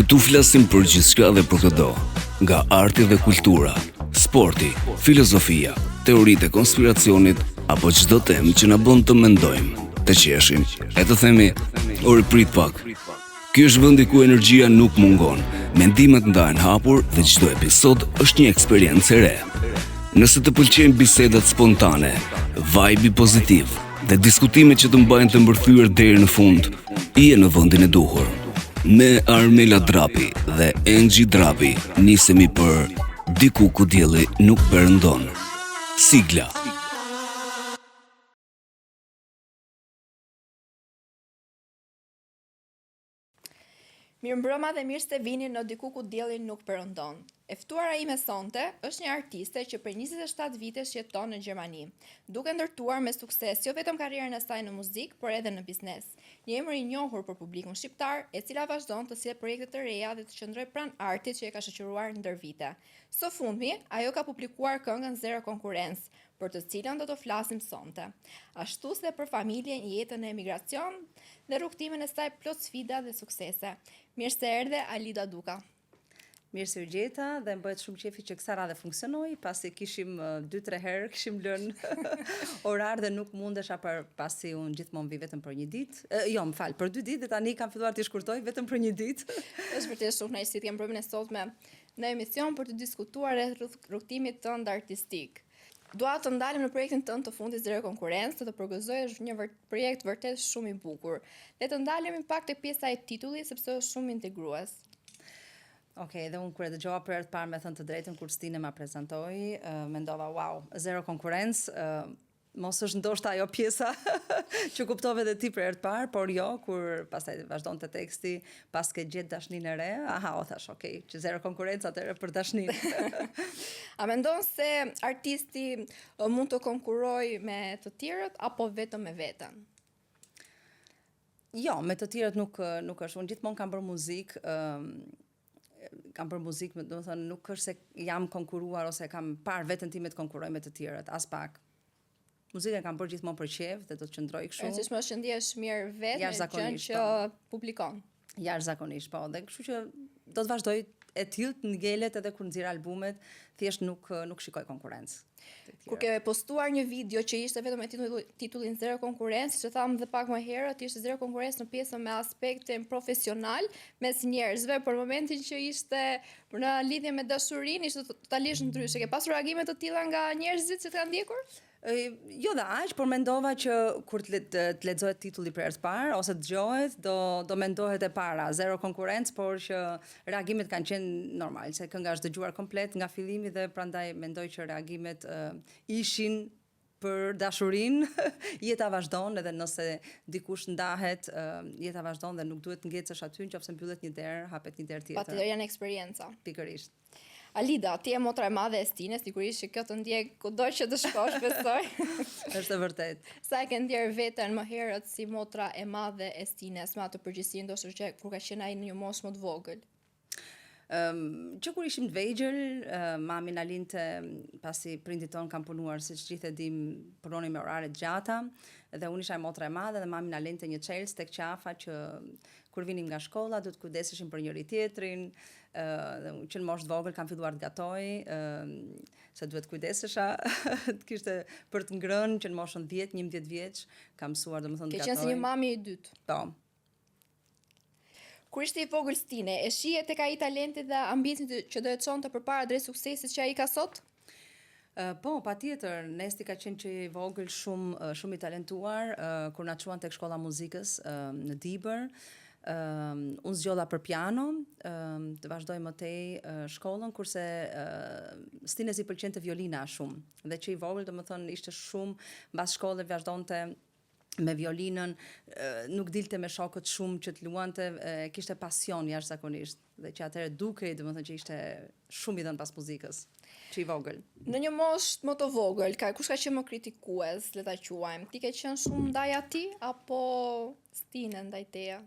Këtu flasim për gjithçka dhe për çdo, nga arti dhe kultura, sporti, filozofia, teoritë e konspiracionit apo çdo temë që na bën të mendojmë, të qeshim, e të themi, "Ore prit pak." Ky është vendi ku energjia nuk mungon, mendimet ndahen hapur dhe çdo episod është një eksperiencë e re. Nëse të pëlqejnë bisedat spontane, vibe pozitiv dhe diskutimet që të mbajnë të mbërthyer deri në fund, je në vendin e duhur. Me Armela Drapi dhe Engji Drapi nisemi për Diku ku dielli nuk perëndon. Sigla. Mirëmbrëma dhe mirë se vini në Diku ku dielli nuk perëndon. E ftuara ime sonte është një artiste që për 27 vitesh jeton në Gjermani, duke ndërtuar me sukses jo vetëm karrierën e saj në muzikë, por edhe në biznes. Një emër i njohur për publikun shqiptar, e cila vazhdon të sjellë projekte të reja dhe të qëndrojë pranë artit që e ka shoqëruar ndër vite. Së fundmi, ajo ka publikuar këngën Zero Konkurrencë, për të cilën do të flasim sonte. Ashtu se për familjen, jetën e emigracion dhe rrugtimin e saj plot sfida dhe suksese. Mirë se erdhe Alida Duka. Mirë se u gjeta dhe më bëhet shumë qefi që kësa radhe funksionoi, pasi kishim 2-3 herë kishim lënë orar dhe nuk mundesha pasi unë gjithmonë vi vetëm për një ditë. Jo, më fal, për 2 ditë dhe tani kam filluar të shkurtoj vetëm për një ditë. Është vërtet shumë kënaqësi të kem problemin e sotme në emision për të diskutuar rreth rrugtimit tënd artistik. Dua të ndalem në projektin tënd të fundit Zero Konkurrencë, të përgëzoj është një projekt vërtet shumë i bukur. Le të ndalemi pak te pjesa e titullit sepse është shumë integrues. Okej, dhe unë kur e dëgjova për herë të parë me thënë të drejtën kur Stine ma prezantoi, mendova wow, Zero Konkurrencë, mos është ndoshta ajo pjesa që kuptove dhe ti për herë të parë, por jo, kur pastaj vazhdonte teksti, pas ke gjetë dashninë e re, o thash, okej, që Zero Konkurrencë atëherë për dashninë. A mendon se artisti mund të konkurrojë me të tjerët apo vetëm me veten? Jo, me të tjerët nuk është. Unë gjithmonë kam bërë muzikë, do të thënë nuk është se jam konkuruar ose kam parë veten time të konkurroj me të tjerët, as pak. Muzikën kam bërë gjithmonë për qejf dhe do të qëndroj kështu. Është më shëndesh mirë vetë me gjën që publikon. Jashtëzakonisht, po, dhe kështu që do të vazhdoj e tillë të ngelet edhe kur nxjerr albumet, thjesht nuk shikoj konkurrencë. Kur ke postuar një video që ishte vetëm me titullin Zero Konkurrencë, që thamë dhe pak më herët, ishte Zero Konkurrencë në pjesën me aspektin profesional mes njerëzve, për momentin që ishte në lidhje me dashurinë, ishte totalisht ndryshe. Ke pasur reagime të tilla nga njerëzit që të kanë ndjekur? Jo dhe aq, por mendova që kur të lexohet titulli për herë të parë ose dëgjohet, do mendohet e para Zero Konkurrencë, por që reagimet kanë qenë normal, se kënga është dëgjuar komplet nga fillimi dhe prandaj mendoj që reagimet ishin për dashurinë. Jeta vazhdon edhe nëse dikush ndahet, jeta vazhdon dhe nuk duhet ngecësh aty, nëse mbyllet një derë, hapet një derë tjetër. Patjetër janë eksperienca. Pikërisht. Alida, ti je motra e madhe e Stines, sigurisht që kjo të ndjek kudo që të shkosh, besoj. Është e vërtet. Sa e ke ndjer veten më herët si motra e madhe e Stines, me atë përgjegjësi ndoshta që kur ka qenë ai në një moshë më të vogël? Që kur ishim të vegjël, mami na linte, pasi prindit ton kanë punuar, siç gjithë e dim, punonin me orare të gjata, dhe unë isha e motra e madhe dhe mami na linte një çelës tek qafa që kur vinim nga shkolla do të kujdeseshim për njëri tjetrin, që në moshë të vogël kam filluar të gatoj, se duhet kujdesesha, të kishte për të ngrënë, që në moshën 10-11 vjeç kam mësuar domethënë të gatoj. Ke qenë si një mami i dytë. Po. Kur ishte i vogël Stine, e shije tek ai talenti dhe ambicin që do të çonte përpara drejt suksesit që ai ka sot? Po, patjetër, Nesti ka qenë që i vogël shumë i talentuar, kur na çuan tek shkolla muzikës në Dibër. Unë zgjolla për piano, të vazhdoj më tej shkollën, kurse Stines i pëlqente violina shumë, dhe që i vogël domethënë ishte shumë mbas shkollës vazhdonte me violinën, nuk dilte me shokët shumë që të luante, kishte pasion jashtëzakonisht, dhe që atëherë dukej domethënë që ishte shumë i dhënë pas muzikës, që i vogël. Në një moshë më të vogël, kush ka qenë më kritikues, le ta quajmë? Ti ke qenë shumë ndaj atij apo Stine ndaj teja?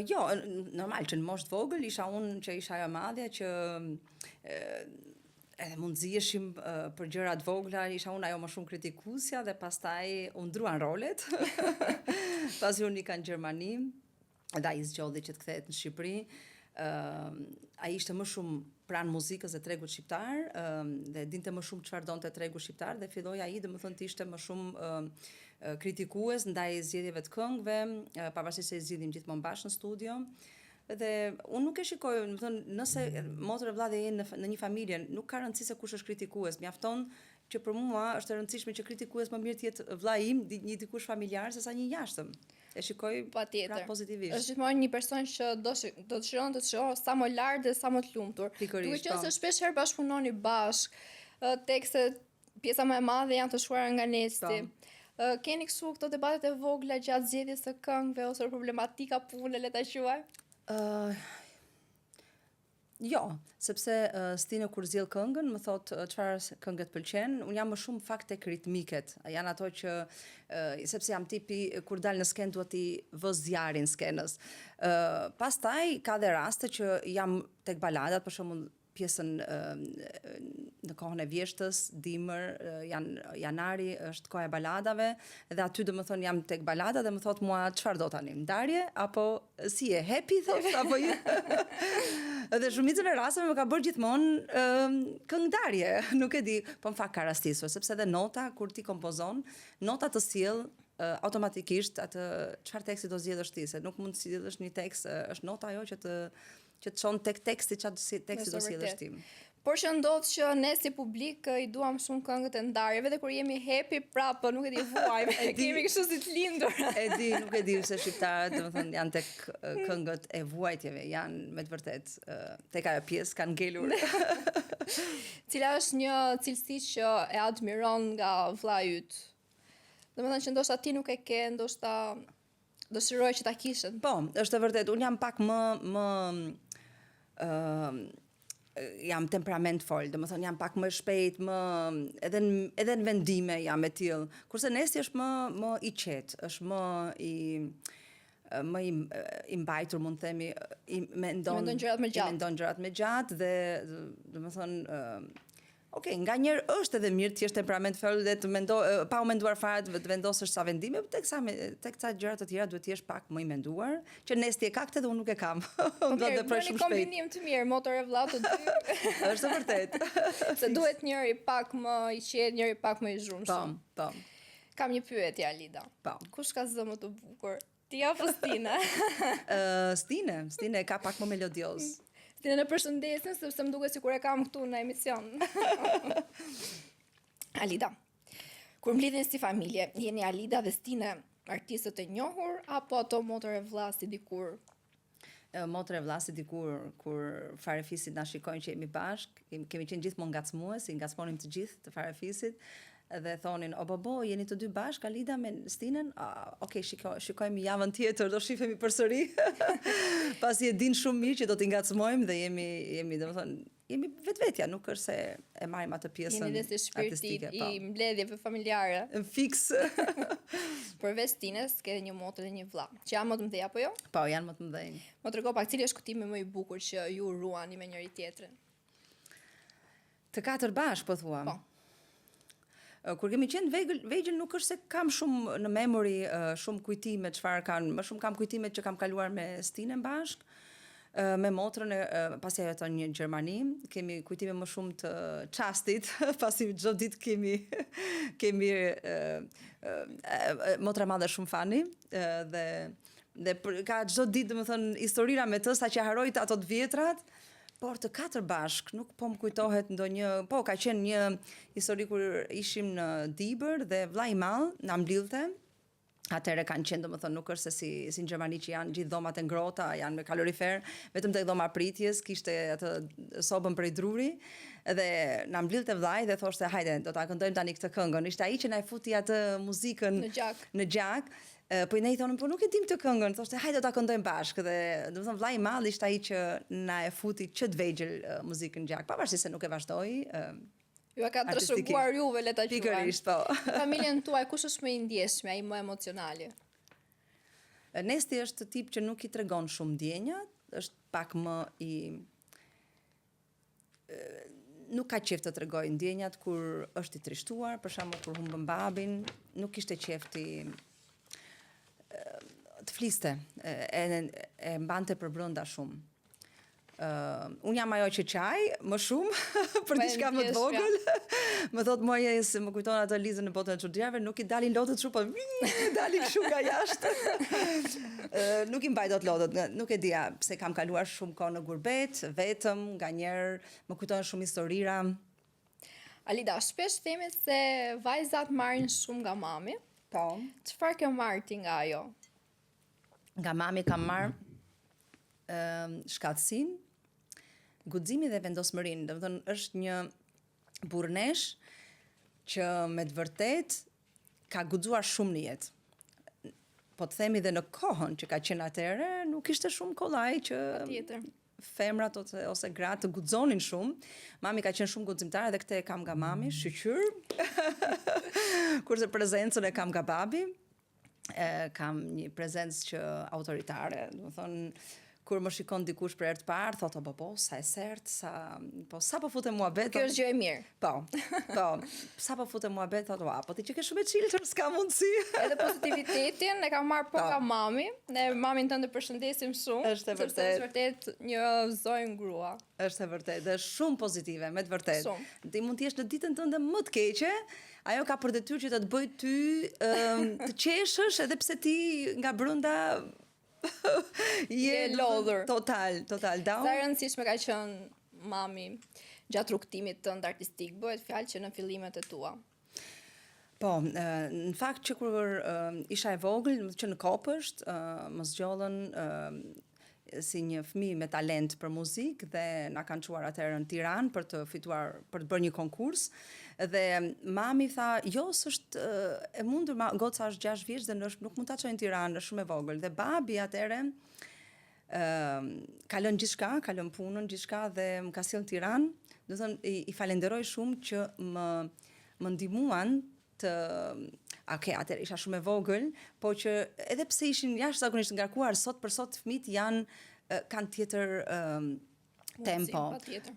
Jo, normal që në moshë të vogël isha unë që isha ajo madhja që edhe mund ziheshim për gjëra të vogla, isha unë ajo më shumë kritikuesja dhe pastaj u ndruan rolet. Pasi unë nika në Gjermani, dhe ai zgjodhi që të kthehet në Shqipëri. ai ishte më shumë pranë muzikës dhe tregut shqiptar, dhe dinte më shumë çfarë donte tregu shqiptar dhe filloi ai domethënë të ishte më shumë kritikues ndaj zgjedhjeve të këngëve, pavarësisht se i zgjidhim gjithmonë bashkë në studio. Dhe unë nuk e shikoj, domethënë, nëse motër e vëlla jenë në një familje, nuk ka rëndësi se kush është kritikues, mjafton që për mua është e rëndësishme që kritikues më mirë të jetë vëlla im, një dikush familjar sesa një jashtëm. E shikoj pra pozitivisht. Është gjithmonë një person që do të dëshiron të shohë sa më lart dhe sa më të lumtur. Duke qenë se shpesh herë bashkëpunoni bashkë, tekstet pjesa më e madhe janë të shuara nga Nesti. Keni kështu këto debatet e vogla gjatë zgjedhjes së këngëve ose problematika pune, le ta quaj? Jo, sepse Stine kur zgjidh këngën më thot çfarë këngët pëlqen, unë jam më shumë fakt tek ritmiket. Janë ato që sepse jam tipi kur dal në skenë duhet i vë zjarrin skenës. Pastaj ka dhe raste që jam tek baladat, për shembull pjesën në kohën e vjeshtës, dimër, janari është koha e baladave, dhe aty domethënë jam tek balada dhe më thot mua çfarë do tani, ndarje apo si je, happy thot apo jo. Dhe shumicën e rasteve më ka bërë gjithmonë këngëtarje, nuk e di, po në fakt ka rastisur, sepse edhe nota kur ti kompozon, nota të sjell automatikisht atë çfarë teksti do zgjedhësh ti, se nuk mund të zgjedhësh një tekst, është nota ajo që të çon tek teksti çfarë teksti do sjellësh ti. Por që ndodh që ne si publik i duam shumë këngët e ndarjeve dhe kur jemi happy prapë nuk e di vuajmë. Kemi kështu si të lindur. Nuk e di se shqiptarët domethënë janë tek këngët e vuajtjeve, janë me të vërtetë tek ajo pjesë kanë ngelur. Cila është një cilësi që e admiron nga vlla yt? Domethënë që ndoshta ti nuk e ke, ndoshta dëshiroj që ta kishin. Po, është e vërtetë. Unë jam pak më jam temperament fol, domethënë jam pak më shpejt, edhe në vendime jam e tillë. Kurse Nesti është më i qetë, është më i mbajtur, mund të themi, mendon gjërat më gjatë dhe domethënë okej, nganjëherë është edhe mirë të jesh temperament fol dhe të pa u menduar fare të vendosësh sa vendime, tek ca gjëra të tjera duhet të jesh pak më i menduar, që Nesti e ka këtë dhe unë nuk e kam. Do të bëj shumë shpejt. Kombinim të mirë, motor e vëlla të dy. Është vërtet. Se duhet njëri pak më i qetë, njëri pak më i zhurmshëm. Po. Kam një pyetje, Alida. Po. Kush ka zë më të bukur? Ti apo Stine? Stine ka pak më melodioz. Stine në përshëndesjen, sepse më duket sikur e kam këtu në emision. Alida, kur mblidhen si familje, jeni Alida dhe Stine artistët e njohur apo ato motor e vëlla si dikur? Motor e vëlla si dikur kur Farefisit na shikojnë që jemi bashk, kemi qenë gjithmonë ngacmues, i ngacmonim të gjithë të Farefisit. Dhe thonin, o babo, jeni të dy bashk, Alida me Stinen? Okej, shikojmë javën tjetër, do shifemi përsëri. Pasi e din shumë mirë që do t'i ngacmojmë dhe jemi domethënë, jemi vetvetja, nuk është se e marrim atë pjesën artistike. Jeni dhe si shpirti i mbledhjeve familjare. Fiks. Përveç Stines, ke një motor dhe një vëlla. Që janë më të mëdhenj apo jo? Po, janë më të mëdhenj. Më trego pak, cili është kujtimi më i bukur që ju ruani me njëri tjetrin? Të katër bashk, po thua. Po. Kur kemi qenë vegjël nuk është se kam shumë në memory shumë kujtime çfarë kanë, më shumë kam kujtime që kam kaluar me Stinen bashk, me motrën pasi ajo jeton në Gjermani, kemi kujtime më shumë të çastit, pasi çdo ditë kemi motra madhe shumë fani dhe ka çdo ditë domethënë historira me të saqë haroj ato të vjetrat. Por të katër bashk, nuk po më kujtohet ndonjë, po ka qenë një histori kur ishim në Dibër dhe vllai i madh na mblidhte. Atëherë kanë qenë domethënë nuk është se si në Gjermani që janë gjithë dhomat e ngrohta, janë me kalorifer, vetëm tek dhoma pritjes kishte atë sobën prej druri dhe na mblidhte vllai dhe thoshte hajde do ta këndojmë tani këtë këngën. Ishte ai që na e futi atë muzikën në gjak. Po ne i thonim, po nuk e dim të këngën, thoshte hajde do ta këndojmë bashkë dhe domethënë vllai i madh ishte ai që na e futi që të vegjël muzikën gjak, pavarësisht se nuk e vazhdoi. Ju ka trashëguar juve, le ta quajmë. Pikërisht, po. Familjen tuaj kush është më i ndjeshëm, ai më emocionali? Nesti është tip që nuk i tregon shumë ndjenjat, është pak më i nuk ka qejf të tregojë ndjenjat kur është i trishtuar, për shembull kur humbën babin, nuk kishte qejf të fliste, e mbante për brenda shumë. Unë jam ajo që qaj, më shumë, për diçka më të vogël. Më thot moje se më kujton ato Lizën në botën e çuditërave, nuk i dalin lotët shumë, po dalin kështu nga jashtë. Nuk i mbaj dot lotët, nuk e dia pse kam kaluar shumë kohë në gurbet, vetëm, nganjëherë më kujtojnë shumë historira. Alida, shpesh themi se vajzat marrin shumë nga mami. Po. Çfarë ke marrë ti nga ajo? Nga mami kam marrë shkatësinë, guximin dhe vendosmërinë. Domethënë është një burrnesh që me të vërtet ka guxuar shumë në jetë. Po të themi dhe në kohën që ka qenë atëherë, nuk ishte shumë kollaj që Patjetër. femrat ose gratë të guxonin shumë. Mami ka qenë shumë guximtare dhe këtë e kam nga mami, shqyr. Kurse prezencën e kam nga babi. Kam një prezencë që autoritare, do të thonë kur më shikon dikush për herë të parë, thotë po, sa e sert, sa po futem muhabet. Kjo është gjë e mirë. Po. Sa po futem muhabet, thotë, po ti që ke shumë e çiltër, s'ka mundësi. Edhe pozitivitetin e kam marrë nga mami, ne mamin tënde përshëndesim shumë, Është e sepse vërtet. është vërtet një zonjë grua. Është e vërtet, dhe shumë pozitive, me të vërtet. Shumë. Ti mund të jesh në ditën tënde më të keqe, ajo ka për detyrë që të bëj ty të qeshësh edhe pse ti nga brenda Je lodhur. Total down. Sa e rëndësishme ka qenë mami gjatë rrugtimit tënd artistik, bëhet fjalë që në fillimet e tua. Po, në fakt që kur isha e vogël, që në Kopësht, më zgjollën si një fëmijë me talent për muzikë dhe na kanë çuar atëherë në Tiranë për të bërë një konkurs. Dhe mami tha, jo, s'është e mundur, goca është 6 vjeç dhe nuk mund ta çojë në Tiranë, është shumë e vogël. Dhe babi atëherë ka lënë gjithçka, ka lënë punën, gjithçka dhe më ka sjellë në Tiranë. Do thënë i falenderoj shumë që më ndihmuan të atëherë isha shumë e vogël, po që edhe pse ishin jashtëzakonisht ngarkuar, sot për sot fëmijët kanë tjetër tempo,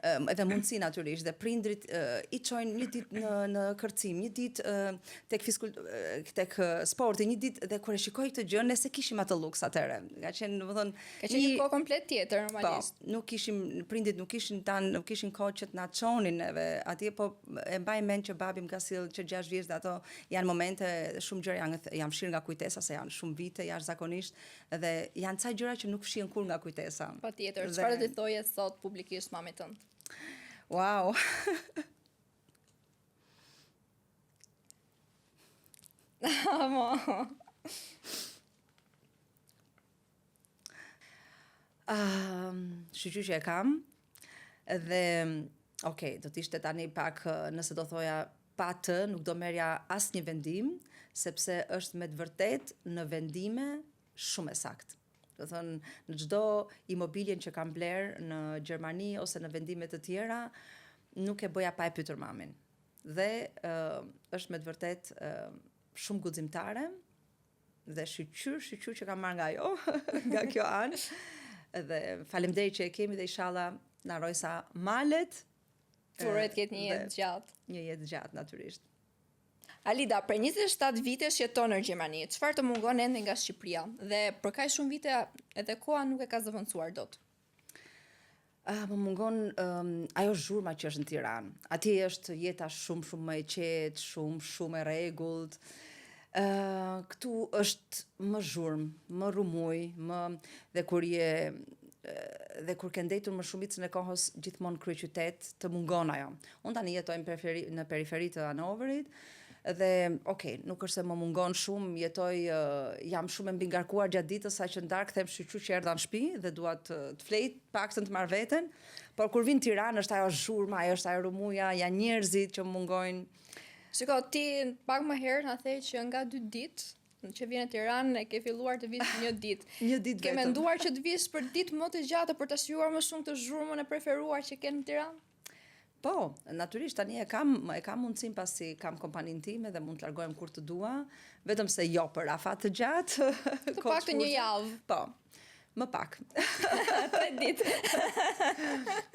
edhe mundësi natyrisht, dhe prindrit i çojnë një ditë në kërcim, një ditë tek sporti, një ditë, dhe kur e shikoj këtë gjë, ne se kishim atë luks atëherë. Ka qenë, domethënë, ka qenë një kohë komplet tjetër normalisht. Po, prindit nuk kishin kohë që të na çonin neve atje, po e mbaj mend që babi më ka sjellë që 6 vjeç, dhe ato janë momente, shumë gjëra jam fshir nga kujtesa se janë shumë vite jashtëzakonisht, dhe janë ca gjëra që nuk fshihen kur nga kujtesa. Patjetër. Çfarë do të thoje sot publikisht mamit tënd? Wow. Shqyqy që e kam, dhe do t'ishte tani pak, nëse do thoja pa të, nuk do merja asnjë vendim, sepse është me të vërtet në vendime shumë e saktë. Do thënë, në çdo imobiljen që kam bler në Gjermani ose në vendime të tjera, nuk e bëja pa e pyetur mamin. Dhe është me të vërtet shumë guximtare dhe shqyr që kam marrë nga ajo, nga kjo anë. Dhe faleminderit që e kemi dhe inshallah na roj sa malet. Turet ketë një jetë gjatë. Një jetë gjatë natyrisht. Alida, për 27 vite jeton në Gjermani, çfarë të mungon ende nga Shqipëria? Dhe për kaq shumë vite edhe koha nuk e ka zëvendësuar dot. Më mungon ajo zhurma që është në Tiranë. Atje është jeta shumë më e qetë, shumë e rregullt. Këtu është më zhurmë, më rumuj, dhe kur ke ndetur më shumicën e kohës gjithmonë kryeqytet, të mungon ajo. Unë tani jetoj në periferi të Hanoverit, dhe nuk është se më mungon shumë, jam shumë e mbingarkuar gjatë ditës, sa që ndarë kthem shqyqyr që erdha në shtëpi dhe dua të flej, paktën të marr veten, por kur vin në Tiranë është ajo zhurma, është ajo rumuja, janë njerëzit që më mungojnë. Shiko, ti pak më herë na the që nga 2 ditë që vjen në Tiranë e ke filluar të vish një ditë. Një ditë vetëm. Ke menduar që të vish për ditë më të gjata për ta shijuar më shumë të zhurmën e preferuar që ke në Tiranë? Po, natyrisht tani e kam mundësin pasi kam kompaninë time dhe mund të largohem kur të dua, vetëm se jo për afat të gjatë. Të paktën një javë. Po. Më pak. 3 ditë.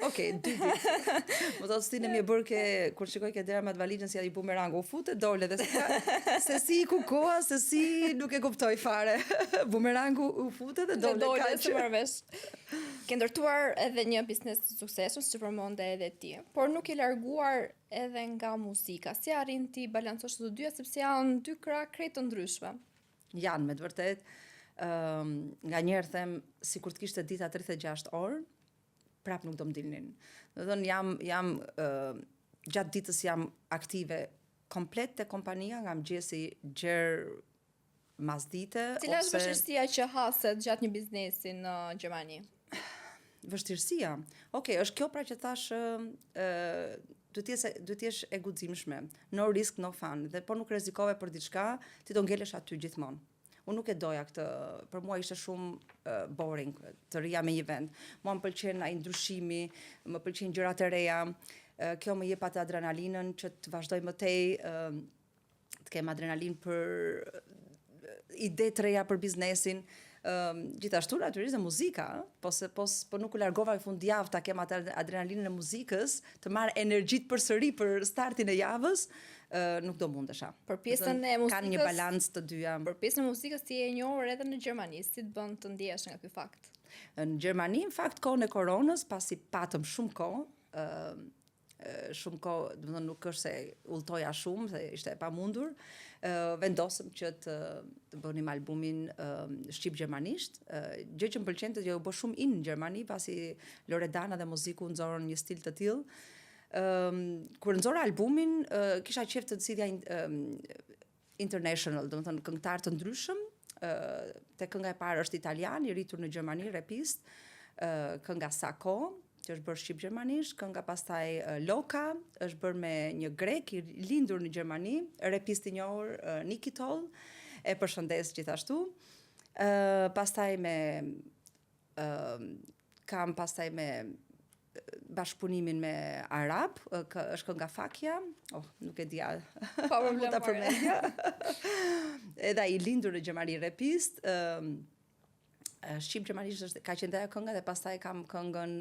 Okej, 2 ditë. Më thotë stinë më bërë ke kur shikoj ke dera me atë valizhën si ai bumerang, u futet dole dhe se si ku koha, se si nuk e kuptoj fare. Bumerangu u futet dhe dole Së kaq. marrëvesh. Ke ndërtuar edhe një biznes të suksesshëm, si përmonde edhe ti, por nuk i larguar edhe nga muzika. Si arrin ti balancosh të dyja sepse janë dy krah krejt të ndryshme. Janë me të vërtet. Nga njerë them, si kur të kishte dita 36 orë, prap nuk do më dilnin. Do thënë jam gjatë ditës jam aktive komplet te kompania, nga mëngjesi gjerë mas dite. Cila është vështirësia që haset gjatë një biznesi në Gjermani? Vështirësia? Okej, është kjo pra që thash duhet t'jesh e guximshme. No risk, no fun. Dhe po nuk rrezikove për diçka, ti do ngelesh aty gjithmonë. Unë nuk e doja këtë, për mua ishte shumë boring të rria me një vend. Mua më pëlqen ai ndryshimi, më pëlqen gjërat e reja. Kjo më jep atë adrenalinën që të vazhdoj më tej, të kem adrenalinë për ide të reja për biznesin. Gjithashtu natyrisht muzika, po nuk u largova në fundjavë ta kem atë adrenalinën e muzikës, të marr energjit përsëri për startin e javës, nuk do mundesha. Për pjesën e muzikës kanë një balancë të dyja. Për pjesën e muzikës ti je e njohur edhe në Gjermani, si të bën të ndihesh nga ky fakt? Në Gjermani, në fakt, kohën e koronës, pasi patëm shumë kohë, domethënë nuk është se udhtoja shumë, se ishte e pamundur, vendosëm që të bënim albumin shqip gjermanisht, gjë që më pëlqente që u bë shumë në Gjermani, pasi Loredana dhe muziku nxorën një stil të tillë. Kur nxora albumin, kisha qejf të nxirja international, domethënë këngëtar të ndryshëm. Te kënga e parë është italian, i rritur në Gjermani, repist, kënga Sako, që është bërë shqip gjermanisht, kënga pastaj Loka, është bërë me një grek i lindur në Gjermani, repist i njohur Niki Toll, e përshëndes gjithashtu. Pastaj kam pastaj me bashkëpunimin me Arab, është kënga Fakia, nuk e dija, Pa problem. ta përmendja. Edhe i lindur në Gjermani repist, shqip gjermanisht është ka qenë ajo kënga dhe pastaj kam këngën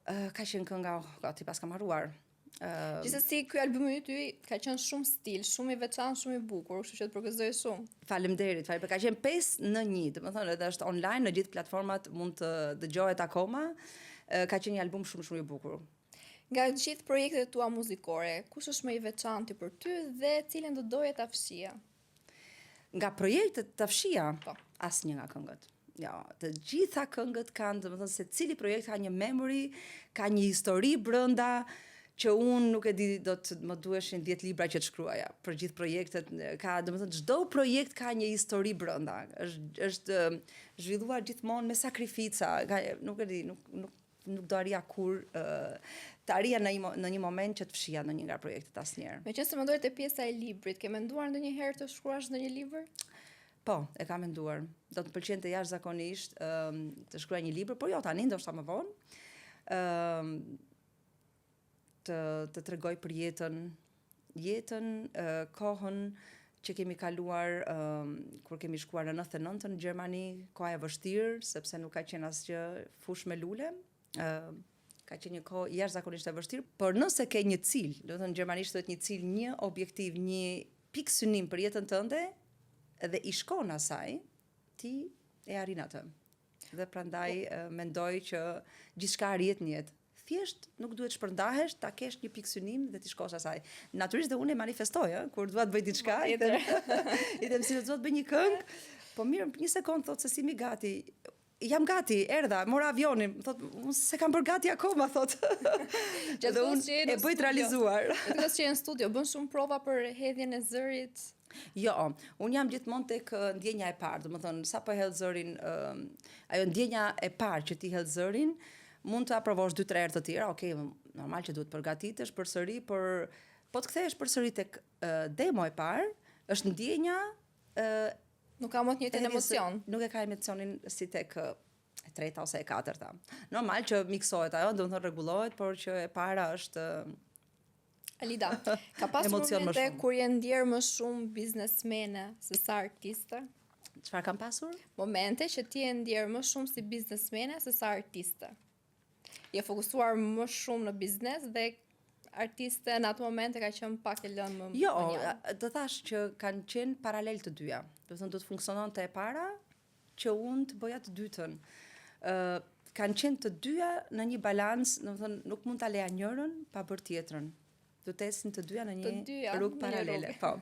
ka qenë kënga, ti pas kam harruar. Gjithsesi ky albumi yt ka qenë shumë stil, shumë i veçantë, shumë i bukur, kështu që të përgëzoj shumë. Faleminderit, ka qenë 5-1, domethënë edhe është online në gjithë platformat, mund të dëgjohet akoma. Ka qenë një album shumë i bukur. Nga gjithë projektet tua muzikore, kush është më i veçanti për ty dhe cilën do doje ta fshija? Nga projektet të fshija, Po. asnjë nga këngët. Ja, të gjitha këngët kanë, domethënë se cili projekt ka një memory, ka një histori brenda, që unë nuk e di, do të më duheshin 10 libra që të shkruaja për gjithë projektet. Ka, domethënë çdo projekt ka një histori brenda. Është zhvilluar gjithmonë me sakrifica. Nuk e di, nuk do arria kur të arria në një moment që të fshija në një nga projektet asnjëherë. Meqense mendoj te pjesa e librit, ke menduar ndonjëherë të shkruash ndonjë libër? Po, e kam menduar. Do të pëlqente jashtëzakonisht të shkruaj një libër, por jo tani, ndoshta më vonë. Të tregoj për jetën, kohën që kemi kaluar kur kemi shkuar në 99 në Gjermani, koha e vështirë, sepse nuk ka qenë asgjë fush me lule. Ka qenë një kohë jashtëzakonisht e vështirë, por nëse ke një cil, do të thënë gjermanisht thotë një cil, një objektiv, një pikë synim për jetën tënde dhe i shkon asaj, ti e arrin atë. Dhe prandaj mendoj që gjithçka arrihet në jetë. Thjesht nuk duhet shpërndahesh, ta kesh një pikë synim dhe ti shkosh asaj. Natyrisht dhe unë e manifestoj, kur dua të bëj diçka, i them si do të bëj një këngë, po mirë, një sekond thot se si mi gati. Jam gati, erdha, mora avionin, thot, unë se kam bërë gati akoma, thot. Dhe unë e bëj të realizuar. Të që në studio, bën shumë prova për hedhjen e zërit? Jo, unë jam gjithmonë tek ndjenja e parë, domethënë sa po hedh zërin, ajo ndjenja e parë që ti hedh zërin, mund të aprovosh 2-3 herë të tjera, okay, normal që duhet përgatitesh përsëri, por po të kthehesh përsëri tek demo e parë, është ndjenja nuk ka më të njëjtin emocion. Nuk e ka emocionin si tek e treta ose e katërta. Normal që miksohet ajo, do të thonë rregullohet, por që e para është Alida, ka pasur momente kur je ndier më shumë biznesmene se sa artiste? Çfarë kam pasur? Momente që ti e ndjerë më shumë si biznesmene se sa artiste. Je fokusuar më shumë në biznes dhe artiste në atë momente ka qenë pak e lënë më Jo, më njalë. të thash që kanë qenë paralel të dyja. Do të thënë do të funksiononte e para që unë të bëja të dytën. Kanë qenë të dyja në një balans, do të thënë nuk mund ta leja njërin pa bërë tjetrën. Do të esin të dyja në Të një dyja rrugë në një paralele. rrugë. Po.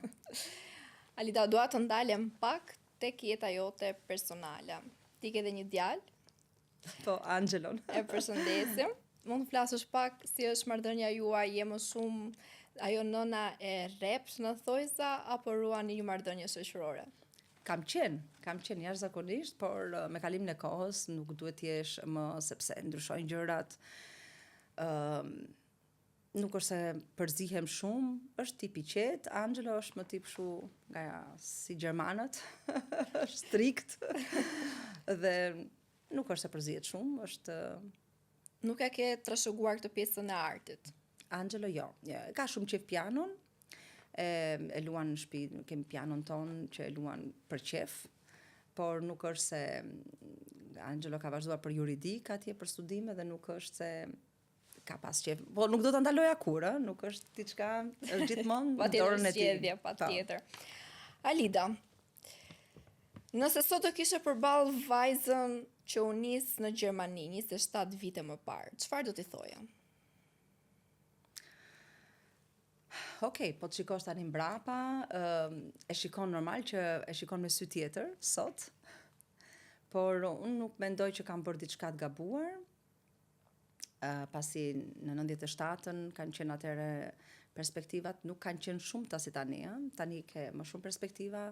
Alida, dua të ndalem pak tek jeta jote personale. Ti ke dhe një djalë, Po, Angelon. e përshëndesim. Mund të flasësh pak si është marrëdhënia juaj, je më shumë ajo nëna e rrept në thojza apo ruani një marrëdhënie shoqërore? Kam qenë jashtëzakonisht, por me kalimin e kohës nuk duhet t'jesh më sepse ndryshojnë gjërat. Nuk është se përzihem shumë, është tip i qetë, Angelo është më tip shu nga si gjermanët, është strikt dhe nuk është se përzihet shumë, është Nuk e ke trashëguar këtë pjesën e artit. Angelo jo. Ka shumë qef pianon, e luan në shtëpi, kemi pianon ton që e luan për qef, por nuk është se Angelo ka vazhduar për juridik atje për studime dhe nuk është se ka pas qef. Po nuk do ta ndaloja kur, nuk është diçka, është gjithmonë në dorën e tij. Zgjedhje, patjetër. Alida, nëse sot do kishe përballë vajzën që u nis në Gjermani 27 vite më parë, çfarë do t'i thoja? Okej, po të shikosh tani mbrapa, e shikon normal që e shikon me sy tjetër sot, por unë nuk mendoj që kam bërë diçka të gabuar, pasi në 97-ën kanë qenë atëre perspektivat nuk kanë qenë shumë ta si tani, tani ke më shumë perspektiva,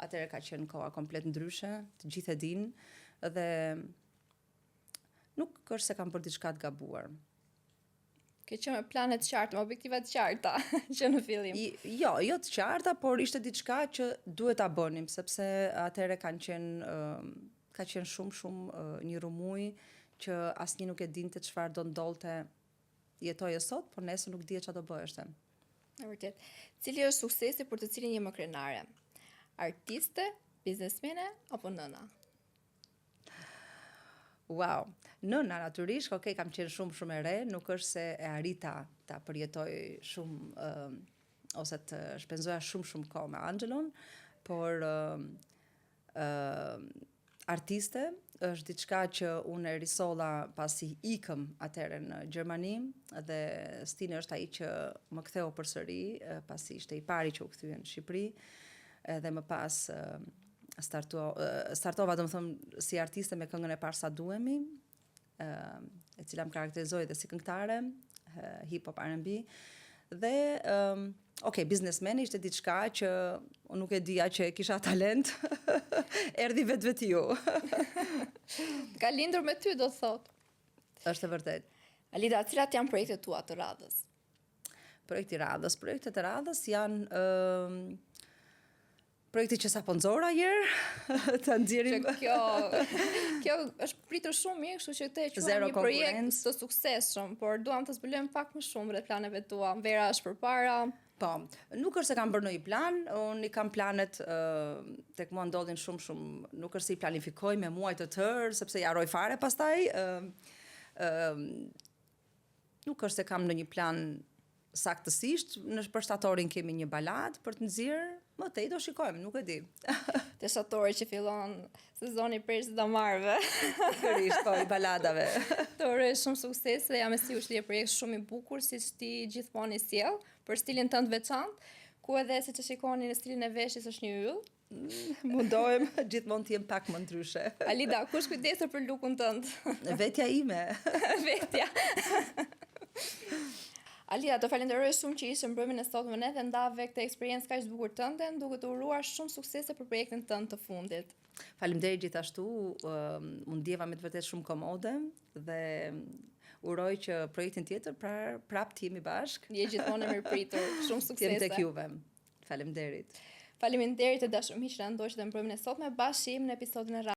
atëre ka qenë koha komplet ndryshe, të gjithë e dinë, dhe nuk është se kam bërë diçka të gabuar. Ke qenë me plane të qarta, me objektiva të qarta që në fillim. Jo të qarta, por ishte diçka që duhet ta bënim, sepse atëre ka qenë shumë një rumuj që asnjë nuk e dinte çfarë do ndodhte jetoje sot, por nesër nuk dihet çfarë do bëheshte. E vërtet. Cili është suksesi për të cilin je më krenare? Artiste, biznesmene apo nëna? Wow. Nëna natyrisht, kam qenë shumë e re, nuk është se e arrita ta përjetoj shumë ose të shpenzoja shumë kohë me Angelon, por artiste është diçka që unë e risolla pasi ikëm atëherë në Gjermani dhe Stine është ai që më ktheu përsëri pasi ishte i pari që u kthye në Shqipëri dhe më pas startova domethënë si artiste me këngën e parë Sa duhemi, e cila më karakterizoi dhe si këngëtare, hip hop R&B dhe biznesmeni ishte diçka që unë nuk e dija që kisha talent, erdhi vetvetiu. Ka lindur me ty, do thot. Është e vërtet. Alida, cilat janë projektet tua të radhës? Projektet e radhës janë projekti që sapo nxora herë, ta nxjerrim. Kjo është pritur shumë mirë, kështu që te Zero një projekt të suksesshëm, por duam të zbulojmë pak më shumë rreth planeve tua. Vera është përpara. Po, nuk është se kam bërë ndonjë plan, unë i kam planet tek mua ndodhin shumë, nuk është se i planifikoj me muaj të tërë, sepse ja harroj fare pastaj. Nuk është se kam ndonjë plan saktësisht, në për shtatorin kemi një balad për të nxjerrë, më tej do shikojmë, nuk e di. Te shtatori që fillon sezoni prej damarve. Pikërisht, po, i baladave. Të uroj shumë sukses dhe jam e sigurt se je projekt shumë i bukur siç ti gjithmonë i sjell për stilin tënd veçantë, ku edhe siç e shikoni në stilin e veshjes është një yll. Mundohem gjithmonë të jem pak më ndryshe. Alida, kush kujdesur për lukun tënd? Vetja ime. Vetja. Alida, të falenderoj shumë që ishe mbrëmjen e sotme ne dhe ndave këtë eksperiencë kaq të bukur tënde, duke të uruar shumë suksese për projektin tënd të fundit. Faleminderit gjithashtu, unë ndjeva me të vërtet shumë komode dhe uroj që projektin tjetër prap të jemi bashkë. Je gjithmonë e mirëpritur, shumë suksese. Jem tek juve. Faleminderit. Faleminderit të dashur miq që na ndoqët në mbrëmjen e sotme, bashkë jemi në episodin e